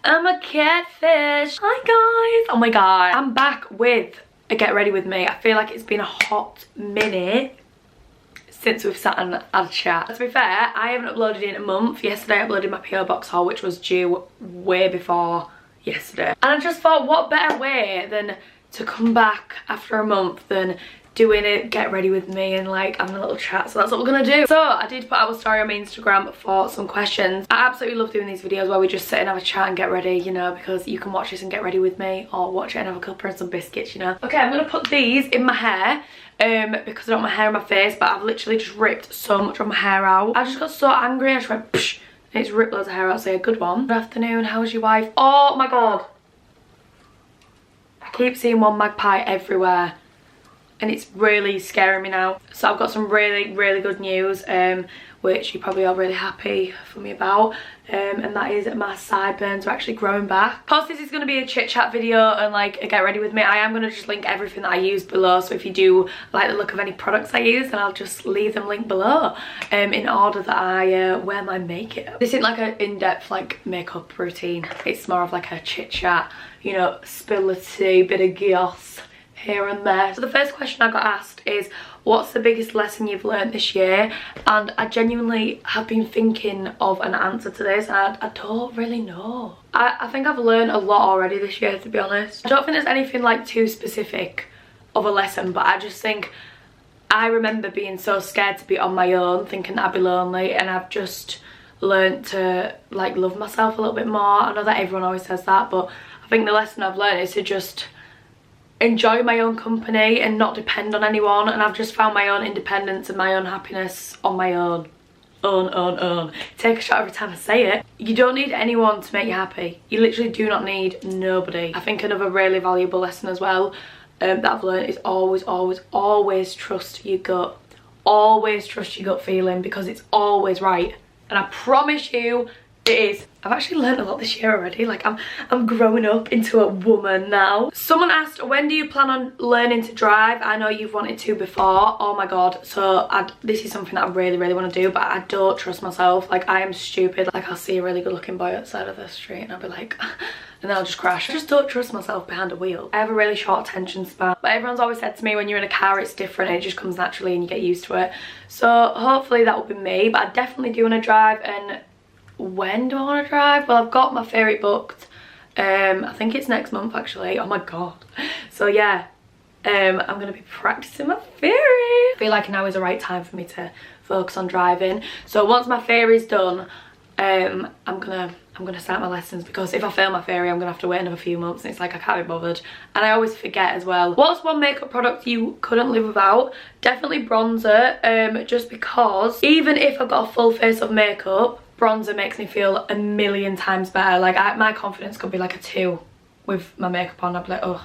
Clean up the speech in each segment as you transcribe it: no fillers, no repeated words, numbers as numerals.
I'm a catfish. Hi guys. Oh my god. I'm back with a get ready with me. I feel like it's been a hot minute since we've sat and had a chat. To be fair, I haven't uploaded in a month. Yesterday I uploaded my PO box haul, which was due way before yesterday. And I just thought, what better way than to come back after a month than doing it, get ready with me and like having a little chat. So that's what we're gonna do. So I did put out a story on my Instagram for some questions. I absolutely love doing these videos where we just sit and have a chat and get ready, you know, because you can watch this and get ready with me, or watch it and have a cuppa and some biscuits, you know. Okay, I'm gonna put these in my hair because I don't want my hair in my face, but I've literally just ripped so much of my hair out. I just got so angry, I just went psh, and it's ripped loads of hair out. So a good one. Good afternoon, how's your wife? Oh my god, I keep seeing one magpie everywhere and it's really scaring me now. So I've got some really good news, which you probably are really happy for me about, and that is my sideburns are actually growing back. Of course, this is going to be a chit chat video and like a get ready with me. I am going to just link everything that I use below, so if you do like the look of any products I use, then I'll just leave them linked below in order that I wear my makeup. This isn't like an in-depth like makeup routine, it's more of like a chit chat, you know, spill the tea, bit of goss here and there. So the first question I got asked is, what's the biggest lesson you've learned this year? And I genuinely have been thinking of an answer to this, and I don't really know. I think I've learned a lot already this year, to be honest. I don't think there's anything like too specific of a lesson, but I just think I remember being so scared to be on my own, thinking that I'd be lonely, and I've just learned to like love myself a little bit more. I know that everyone always says that, but I think the lesson I've learned is to just enjoy my own company and not depend on anyone, and I've just found my own independence and my own happiness on my own. Take a shot every time I say it. You don't need anyone to make you happy. You literally do not need nobody. I think another really valuable lesson as well that I've learned is always trust your gut. Always trust your gut feeling, because it's always right, and I promise you it is. I've actually learned a lot this year already. Like I'm growing up into a woman now. Someone asked, when do you plan on learning to drive? I know you've wanted to before. Oh my god. So this is something that I really want to do, but I don't trust myself. Like I am stupid. Like I'll see a really good looking boy outside of the street and I'll be like and then I'll just crash. I just don't trust myself behind a wheel. I have a really short attention span, but everyone's always said to me, when you're in a car it's different and it just comes naturally and you get used to it. So hopefully that will be me, but I definitely do want to drive. And when do I want to drive? Well, I've got my ferry booked. I think it's next month actually. Oh my god. So yeah, I'm gonna be practicing my ferry. I feel like now is the right time for me to focus on driving. So once my ferry's done, I'm gonna start my lessons, because if I fail my ferry I'm gonna have to wait another few months and it's like I can't be bothered. And I always forget as well. What's one makeup product you couldn't live without? Definitely bronzer, just because even if I've got a full face of makeup, bronzer makes me feel a million times better. Like my confidence could be like a 2 with my makeup on. I'd be like, oh.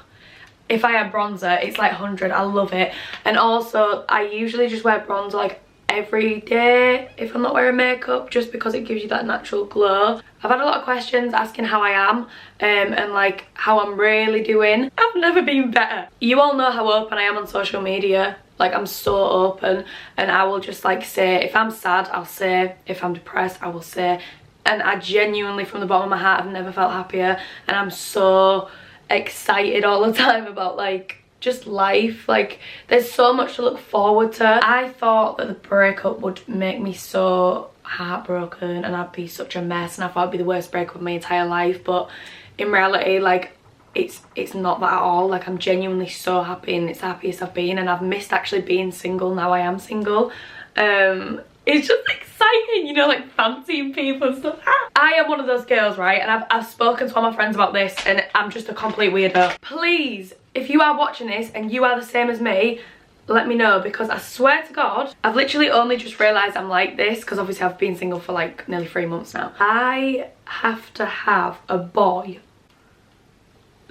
If I had bronzer, it's like 100. I love it. And also I usually just wear bronzer like every day if I'm not wearing makeup, just because it gives you that natural glow. I've had a lot of questions asking how I am and like how I'm really doing. I've never been better. You all know how open I am on social media. Like I'm so open, and I will just like say, if I'm sad I'll say, if I'm depressed I will say, and I genuinely from the bottom of my heart have never felt happier, and I'm so excited all the time about like just life. Like there's so much to look forward to. I thought that the breakup would make me so heartbroken and I'd be such a mess, and I thought it'd be the worst breakup of my entire life, but in reality like it's not that at all. Like I'm genuinely so happy, and it's the happiest I've been, and I've missed actually being single. Now I am single. It's just exciting, you know, like fancying people and stuff. I am one of those girls, right, and I've spoken to all my friends about this, and I'm just a complete weirdo. Please, if you are watching this and you are the same as me, let me know, because I swear to god I've literally only just realised I'm like this, because obviously I've been single for like nearly 3 months now. I have to have a boy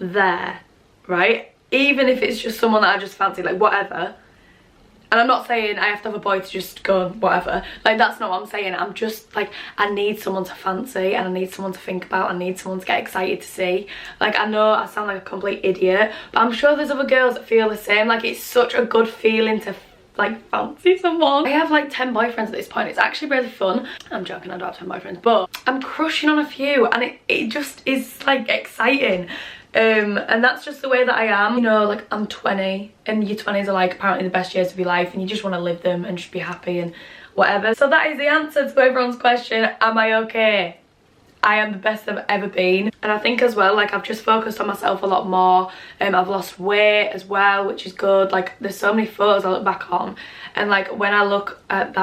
there, right? Even if it's just someone that I just fancy, like whatever. And I'm not saying I have to have a boy to just go whatever, like that's not what I'm saying. I'm just like, I need someone to fancy, and I need someone to think about, I need someone to get excited to see. Like I know I sound like a complete idiot, but I'm sure there's other girls that feel the same. Like it's such a good feeling to like fancy someone. I have like 10 boyfriends at this point. It's actually really fun. I'm joking, I don't have 10 boyfriends, but I'm crushing on a few, and it just is like exciting. And that's just the way that I am. You know, like I'm 20 and your 20s are like apparently the best years of your life, and you just want to live them and just be happy and whatever. So that is the answer to everyone's question, am I okay? I am the best I've ever been. And I think as well, like I've just focused on myself a lot more. I've lost weight as well, which is good. Like there's so many photos I look back on, and like when I look at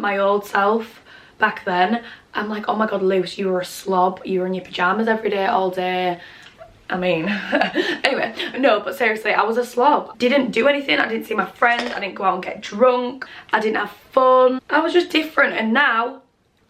my old self back then, I'm like, oh my god, Luce, you were a slob. You were in your pajamas every day, all day. I mean, anyway, no, but seriously, I was a slob. Didn't do anything. I didn't see my friends. I didn't go out and get drunk. I didn't have fun. I was just different, and now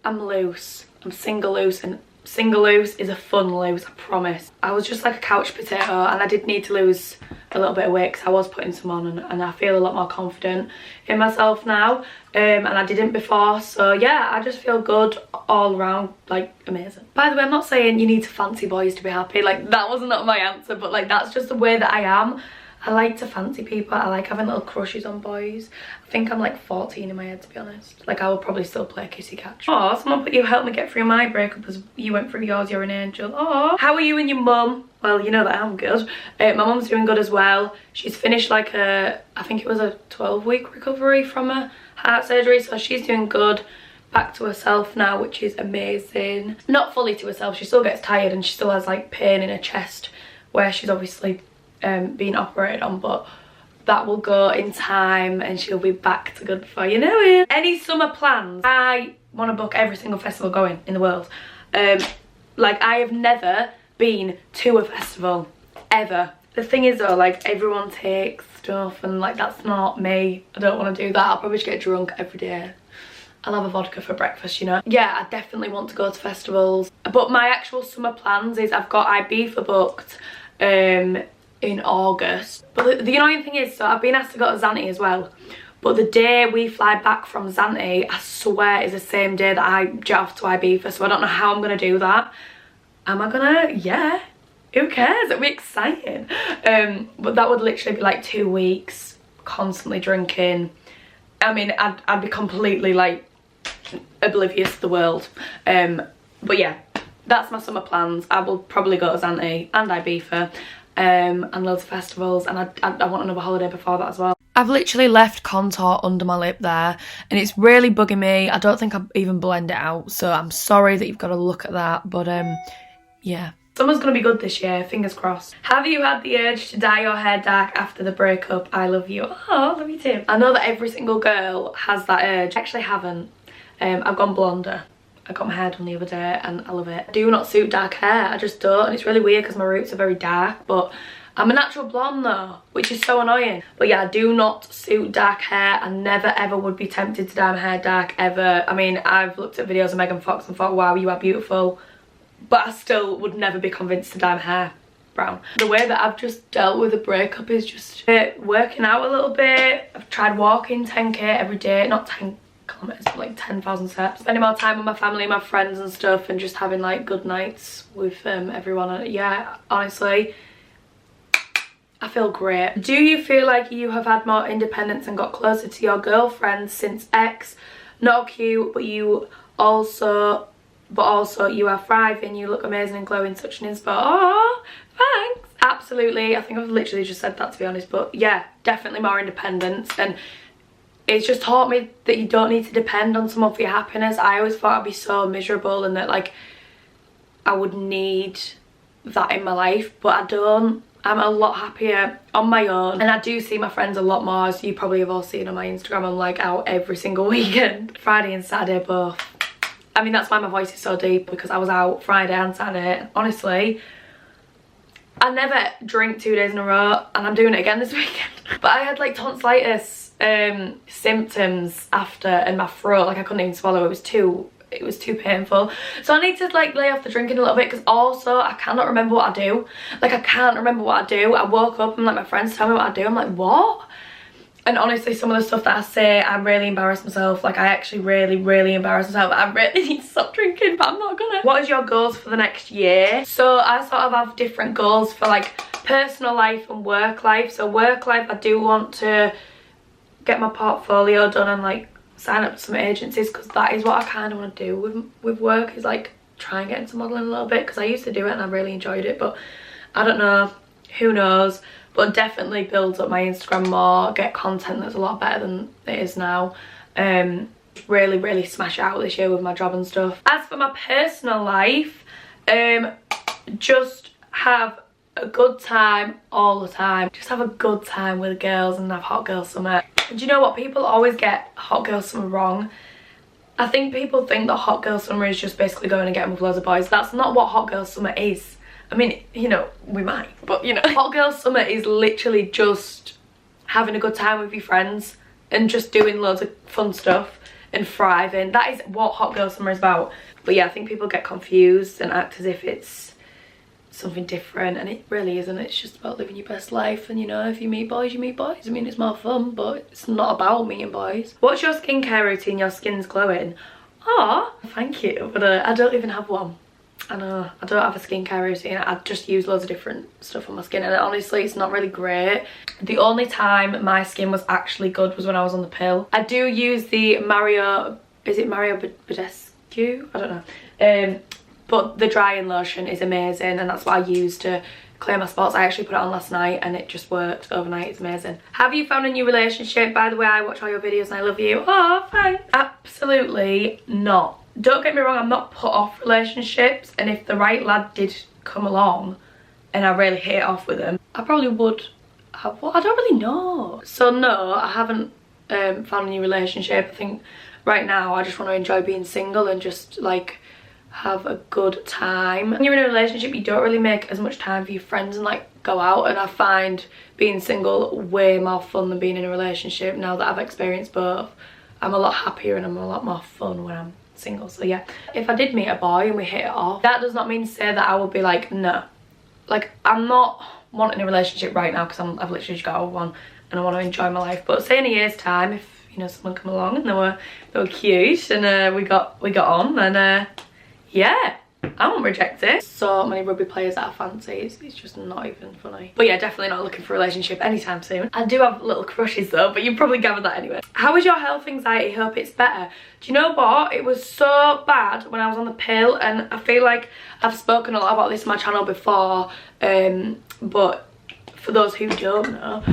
I'm loose. I'm single loose, and single loose is a fun loose, I promise. I was just like a couch potato, and I did need to lose a little bit of weight because I was putting some on, and I feel a lot more confident in myself now, and I didn't before. So yeah, I just feel good all around, like amazing. By the way, I'm not saying you need to fancy boys to be happy, like that was not my answer, but like that's just the way that I am. I like to fancy people. I like having little crushes on boys. I think I'm like 14 in my head, to be honest. Like I will probably still play kissy catch. Oh, someone put you helped me get through my breakup as you went through yours. You're an angel. Oh, how are you and your mum? Well, you know that I'm good. My mum's doing good as well. She's finished like I think it was a 12-week recovery from a heart surgery, so she's doing good. Back to herself now, which is amazing. Not fully to herself. She still gets tired and she still has like pain in her chest where she's obviously being operated on, but that will go in time and she'll be back to good before you know it. Any summer plans? I want to book every single festival going in the world. Like I have never been to a festival ever. The thing is though, like everyone takes stuff and like that's not me. I don't want to do that. I'll probably just get drunk every day. I'll have a vodka for breakfast, you know. Yeah, I definitely want to go to festivals, but my actual summer plans is I've got Ibiza booked in August. But the annoying thing is, so I've been asked to go to Zante as well, but the day we fly back from Zante, I swear is the same day that I jet off to Ibiza, so I don't know how I'm gonna do that. Am I gonna? Yeah, who cares? It'll be exciting. But that would literally be like 2 weeks constantly drinking. I mean, I'd be completely like oblivious to the world. But yeah, that's my summer plans. I will probably go to Zante and Ibiza. And loads of festivals, and I want another holiday before that as well. I've literally left contour under my lip there, and it's really bugging me. I don't think I even blend it out, so I'm sorry that you've got to look at that, but yeah. Summer's gonna be good this year, fingers crossed. Have you had the urge to dye your hair dark after the breakup? I love you. Oh, love you too. I know that every single girl has that urge. I actually haven't. I've gone blonder. I got my hair done the other day and I love it. I do not suit dark hair, I just don't, and it's really weird because my roots are very dark, but I'm a natural blonde though, which is so annoying. But yeah, I do not suit dark hair. I never ever would be tempted to dye my hair dark ever. I mean, I've looked at videos of Megan Fox and thought, wow, you are beautiful, but I still would never be convinced to dye my hair brown. The way that I've just dealt with the breakup is just working out a little bit. I've tried walking 10k every day, not 10 kilometers, but like 10,000 steps. Spending more time with my family, my friends and stuff, and just having like good nights with everyone. And yeah, honestly, I feel great. Do you feel like you have had more independence and got closer to your girlfriend since X? Not cute, but also you are thriving. You look amazing and glowing, such an inspo. Oh, thanks. Absolutely. I think I've literally just said that, to be honest, but yeah, definitely more independence, and it's just taught me that you don't need to depend on someone for your happiness. I always thought I'd be so miserable and that like I would need that in my life, but I don't. I'm a lot happier on my own, and I do see my friends a lot more, as you probably have all seen on my Instagram. I'm like out every single weekend. Friday and Saturday both. I mean, that's why my voice is so deep, because I was out Friday and Saturday. Honestly, I never drink 2 days in a row, and I'm doing it again this weekend. But I had like tonsillitis symptoms after, and my throat, like I couldn't even swallow. It was too painful, so I need to like lay off the drinking a little bit, because also I cannot remember what I do. Like I can't remember what I do. I woke up and like my friends tell me what I do, I'm like, what? And honestly, some of the stuff that I say, I really embarrass myself. Like I actually really embarrass myself. I really need to stop drinking, but I'm not gonna. What is your goals for the next year? So I sort of have different goals for like personal life and work life. So work life, I do want to get my portfolio done and like sign up to some agencies, because that is what I kind of want to do with work, is like try and get into modelling a little bit, because I used to do it and I really enjoyed it, but I don't know, who knows. But definitely builds up my Instagram more, get content that's a lot better than it is now. Really smash it out this year with my job and stuff. As for my personal life, just have a good time all the time. Just have a good time with the girls and have hot girl summer. And do you know what? People always get hot girl summer wrong. I think people think that hot girl summer is just basically going and getting with loads of boys. That's not what hot girl summer is. I mean, you know, we might, but you know, hot girl summer is literally just having a good time with your friends and just doing loads of fun stuff and thriving. That is what hot girl summer is about. But yeah, I think people get confused and act as if it's something different, and it really isn't. It's just about living your best life, and you know, if you meet boys, you meet boys. I mean, it's more fun, but it's not about meeting boys. What's your skincare routine? Your skin's glowing. Oh, thank you, but I don't even have one. I know, I don't have a skincare routine. I just use loads of different stuff on my skin, and honestly it's not really great. The only time my skin was actually good was when I was on the pill. I do use the Mario, is it Mario Badescu? I don't know. But the drying lotion is amazing, and that's what I use to clear my spots. I actually put it on last night and it just worked overnight. It's amazing. Have you found a new relationship? By the way, I watch all your videos and I love you. Oh, thanks. Absolutely not. Don't get me wrong, I'm not put off relationships, and if the right lad did come along and I really hit it off with him, I probably would have, well, I don't really know. So no, I haven't found a new relationship. I think right now I just want to enjoy being single and just like have a good time. When you're in a relationship, you don't really make as much time for your friends and like go out, and I find being single way more fun than being in a relationship. Now that I've experienced both, I'm a lot happier and I'm a lot more fun when I'm single. So yeah, if I did meet a boy and we hit it off, that does not mean to say that I would be like, no. Like, I'm not wanting a relationship right now because I've literally just got over one and I want to enjoy my life. But say in a year's time, if you know someone come along and they were cute and we got on, then yeah, I won't reject it. So many rugby players that I fancy, it's just not even funny. But yeah, definitely not looking for a relationship anytime soon. I do have little crushes though, but you probably gathered that anyway. How is your health anxiety? Hope it's better. Do you know what? It was so bad when I was on the pill, and I feel like I've spoken a lot about this on my channel before, but for those who don't know,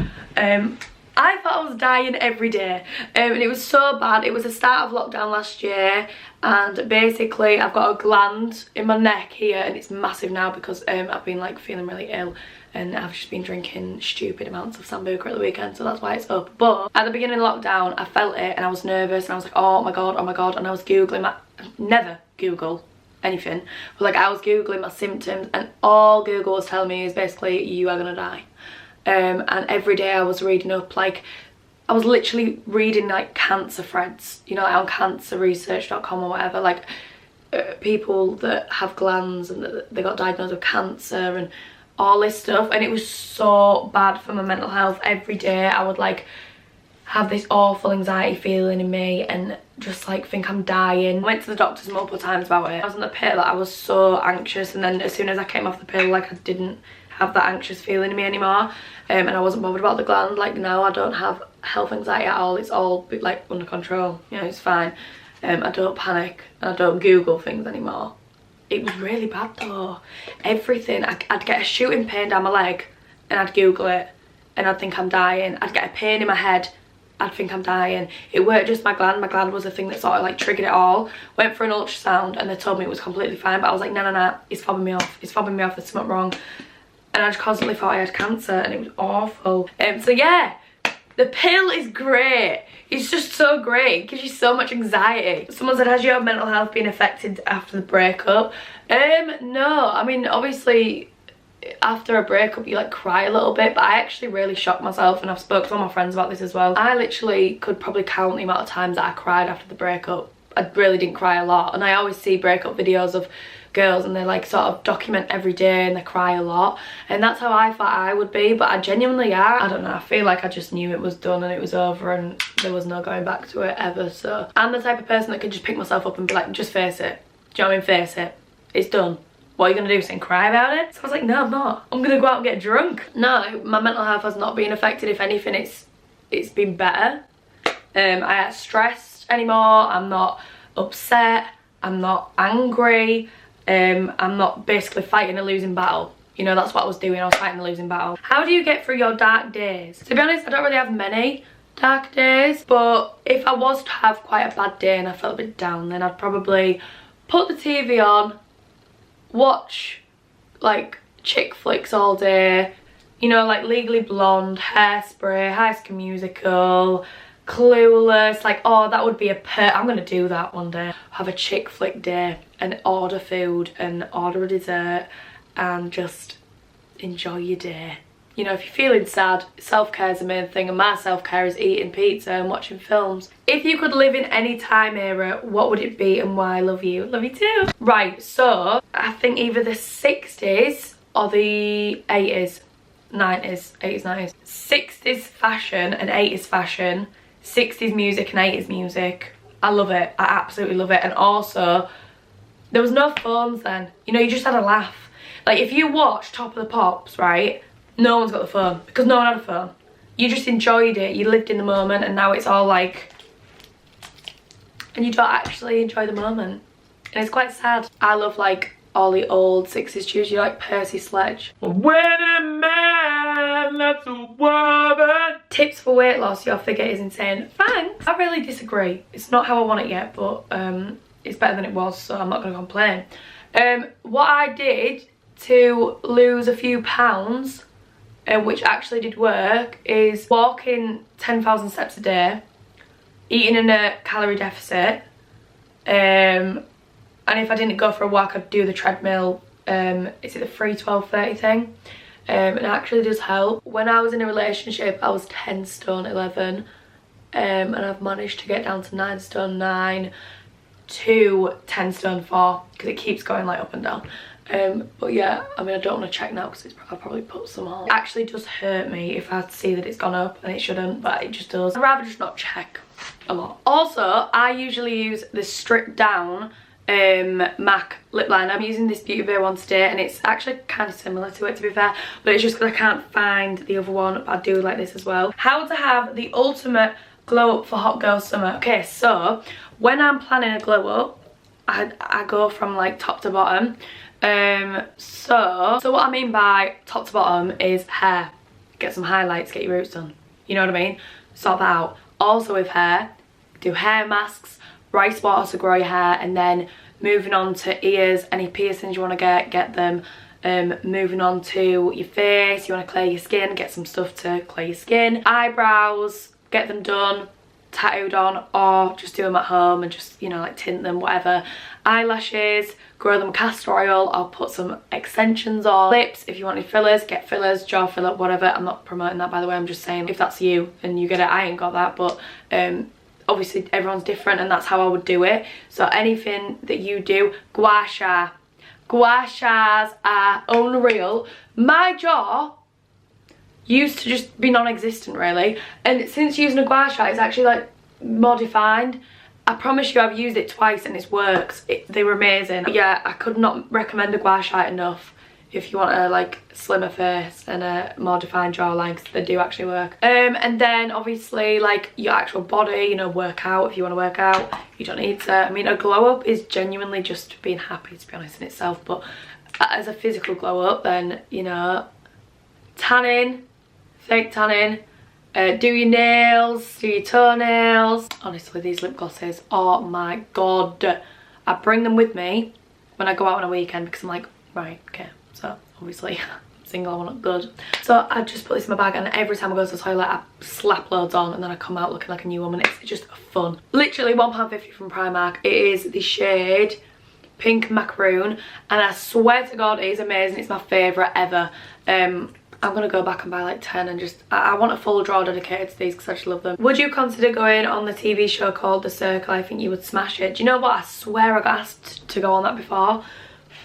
I thought I was dying every day, and it was so bad. It was the start of lockdown last year, and basically I've got a gland in my neck here, and it's massive now because I've been like feeling really ill, and I've just been drinking stupid amounts of Sambuca at the weekend, so that's why it's up. But at the beginning of lockdown I felt it and I was nervous and I was like, oh my god, and I was googling never Google anything, but like I was googling my symptoms, and all Google was telling me is basically you are gonna die. And every day I was reading up, like I was literally reading like cancer threads, you know, like on cancerresearch.com or whatever, like people that have glands and that they got diagnosed with cancer and all this stuff, and it was so bad for my mental health. Every day I would like have this awful anxiety feeling in me and just like think I'm dying. I went to the doctors multiple times about it. I was on the pill, like, I was so anxious, and then as soon as I came off the pill, like I didn't have that anxious feeling in me anymore, and I wasn't bothered about the gland. Like now I don't have health anxiety at all. It's all like under control, you know, it's fine. I don't panic and I don't Google things anymore. It was really bad though. Everything, I'd get a shooting pain down my leg and I'd Google it and I'd think I'm dying. I'd get a pain in my head, I'd think I'm dying. It weren't just my gland was the thing that sort of like triggered it all. Went for an ultrasound and they told me it was completely fine, but I was like, no, it's fobbing me off, there's something wrong. And I just constantly thought I had cancer, and it was awful. So yeah, the pill is great. It's just so great. It gives you so much anxiety. Someone said, has your mental health been affected after the breakup? No, I mean, obviously after a breakup you like cry a little bit, but I actually really shocked myself, and I've spoken to all my friends about this as well. I literally could probably count the amount of times that I cried after the breakup. I really didn't cry a lot, and I always see breakup videos of girls and they like sort of document every day and they cry a lot, and that's how I thought I would be, but I genuinely am. I don't know, I feel like I just knew it was done and it was over and there was no going back to it ever. So I'm the type of person that can just pick myself up and be like, just face it. Do you know what I mean? Face it. It's done. What are you gonna do, sit and cry about it? So I was like, no, I'm not. I'm gonna go out and get drunk. No, my mental health has not been affected. If anything, it's been better. I ain't stressed anymore. I'm not upset. I'm not angry. I'm not basically fighting a losing battle. You know, that's what I was doing. I was fighting a losing battle. How do you get through your dark days? To be honest, I don't really have many dark days, but if I was to have quite a bad day and I felt a bit down, then I'd probably put the TV on, watch like chick flicks all day, you know, like Legally Blonde, Hairspray, High School Musical, Clueless. Like, oh, that would be I'm gonna do that one day. Have a chick flick day and order food and order a dessert and just enjoy your day. You know, if you're feeling sad, self-care is the main thing, and my self-care is eating pizza and watching films. If you could live in any time era, what would it be and why? Love you. Love you too. Right, so I think either the 60s or the 80s, 90s, 80s, 90s. 60s fashion and 80s fashion, 60s music and 80s music. I love it. I absolutely love it. And also, there was no phones then. You know, you just had a laugh. Like, if you watch Top of the Pops, right? No one's got the phone because no one had a phone. You just enjoyed it, you lived in the moment, and now it's all like, and you don't actually enjoy the moment, and it's quite sad. I love like all the old 60s tunes, you know, like Percy Sledge. When a man loves a woman. Tips for weight loss, your figure is insane. Thanks. I really disagree. It's not how I want it yet, but it's better than it was, so I'm not gonna complain. What I did to lose a few pounds, which actually did work, is walking 10,000 steps a day, eating in a calorie deficit, and if I didn't go for a walk, I'd do the treadmill. Is it the 3-12-30 thing? And it actually does help. When I was in a relationship, I was 10 stone 11, and I've managed to get down to 9 stone 9 to 10 stone 4, because it keeps going like up and down. But yeah, I mean, I don't want to check now because I'll probably put some on. It actually does hurt me if I see that it's gone up, and it shouldn't, but it just does. I'd rather just not check a lot. Also, I usually use the stripped down MAC lip liner. I'm using this Beauty Bay one today, and it's actually kind of similar to it, to be fair, but it's just because I can't find the other one. But I do like this as well. How to have the ultimate glow up for hot girl summer. Okay, so when I'm planning a glow up, I go from like top to bottom. So what I mean by top to bottom is hair. Get some highlights, get your roots done. You know what I mean? Sort that out. Also with hair, do hair masks, rice water to grow your hair, and then moving on to ears, any piercings you want to get them. Moving on to your face, you want to clear your skin, get some stuff to clear your skin. Eyebrows, get them done, tattooed on, or just do them at home and just, you know, like tint them, whatever. Eyelashes, grow them castor oil, I'll put some extensions on. Lips, if you want any fillers, get fillers, jaw filler, whatever. I'm not promoting that, by the way, I'm just saying if that's you and you get it. I ain't got that, but obviously everyone's different, and that's how I would do it. So anything that you do, gua sha. Gua shas are unreal. My jaw used to just be non-existent, really, and since using a gua sha, it's actually like more defined. I promise you, I've used it twice and it works. They were amazing. But yeah, I could not recommend a gua sha enough if you want a like slimmer face and a more defined jawline, because they do actually work. And then obviously like your actual body, you know, work out if you want to work out. You don't need to. I mean, a glow up is genuinely just being happy, to be honest, in itself. But as a physical glow up, then, you know, tanning, fake tanning, do your nails, do your toenails. Honestly, these lip glosses, oh my god, I bring them with me when I go out on a weekend, because I'm like, right, okay, so obviously I'm single, I want to look good, so I just put this in my bag, and every time I go to the toilet I slap loads on, and then I come out looking like a new woman. It's just fun. Literally £1.50 from Primark. It is the shade Pink Macaroon, and I swear to god it is amazing. It's my favourite ever. I'm gonna go back and buy like 10 and just, I want a full drawer dedicated to these because I just love them. Would you consider going on the TV show called The Circle? I think you would smash it. Do you know what? I swear I got asked to go on that before,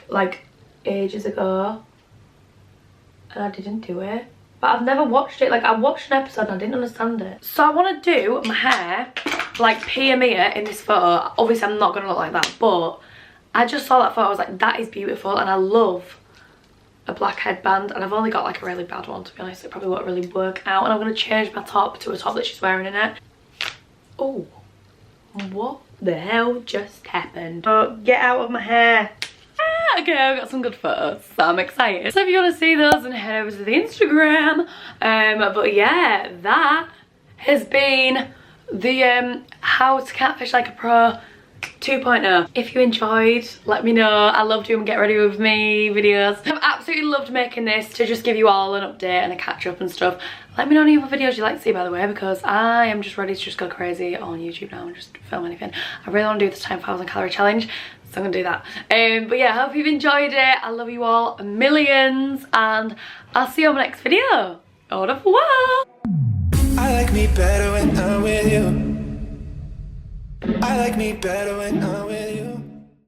like ages ago, and I didn't do it. But I've never watched it. Like, I watched an episode and I didn't understand it. So I want to do my hair like Pia Mia in this photo. Obviously I'm not gonna look like that, but I just saw that photo, I was like, that is beautiful, and I love a black headband, and I've only got like a really bad one, to be honest. It probably won't really work out, and I'm going to change my top to a top that she's wearing in it. Oh, what the hell just happened? Oh, get out of my hair. Okay, I've got some good photos, so I'm excited. So if you want to see those, then head over to the Instagram. But yeah, that has been the how to catfish like a pro 2.0. If you enjoyed, let me know. I love doing get ready with me videos. I've absolutely loved making this to just give you all an update and a catch up and stuff. Let me know any other videos you'd like to see, by the way, because I am just ready to just go crazy on YouTube now and just film anything. I really want to do this 10,000 calorie challenge, so I'm gonna do that. But yeah, I hope you've enjoyed it. I love you all millions, and I'll see you on my next video. Au revoir. I like me better when I'm with you. I like me better when I'm with you.